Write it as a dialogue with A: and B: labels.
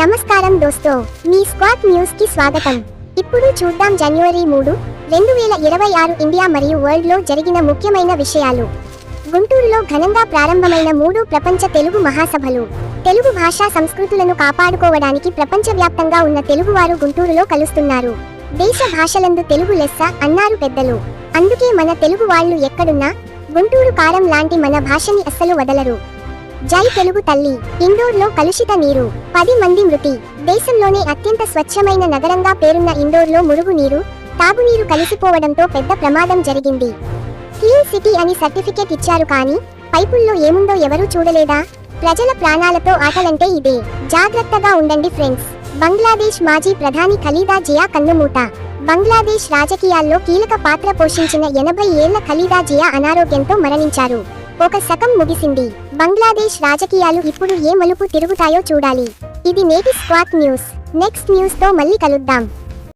A: నమస్కారం దోస్తో, మీ squat news కి స్వాగతం. ఇప్పుడు చూద్దాం జనవరి 3, 2026 ఇండియా మరియు వరల్డ్ లో జరిగిన ముఖ్యమైన విషయాలు. గుంటూరులో ఘనంగా ప్రారంభమైన 3 ప్రపంచ తెలుగు మహాసభలు. తెలుగు భాషా సంస్కృతులను కాపాడుకోవడానికి ప్రపంచవ్యాప్తంగా ఉన్న తెలుగువారు గుంటూరులో కలుస్తున్నారు. దేశ భాషలందు తెలుగు లెస్స అన్నారు పెద్దలు. అందుకే మన తెలుగు వాళ్ళు ఎక్కడున్నా గుంటూరు కారం లాంటి మన భాషని అస్సలు వదలరు. జై తెలుగు తల్లి. ఇండోర్లో కలుషిత నీరు, 10 మంది మృతి. దేశంలోనే అత్యంత స్వచ్ఛమైన నగరంగా పేరున్న ఇండోర్లో మురుగునీరు, తాగునీరు కలిసిపోవడంతో పెద్ద ప్రమాదం జరిగింది. క్లీన్ సిటీ అని సర్టిఫికెట్ ఇచ్చారు కానీ పైపుల్లో ఏముందో ఎవరూ చూడలేదా? ప్రజల ప్రాణాలతో ఆటలంటే ఇదే. జాగ్రత్తగా ఉండండి ఫ్రెండ్స్. బంగ్లాదేశ్ మాజీ ప్రధాని ఖలీదా జియా కన్నుమూత. బంగ్లాదేశ్ రాజకీయాల్లో కీలక పాత్ర పోషించిన 80 ఏళ్ల ఖలీదా జియా అనారోగ్యంతో మరణించారు. ఒక శకం ముగిసింది. బంగ్లాదేశ్ రాజకీయాలు ఇప్పుడు ఏ మలుపు తిరుగుతాయో చూడాలి. ఇది నేటి స్క్వాట్ న్యూస్. నెక్స్ట్ న్యూస్ తో మళ్ళీ కలుద్దాం.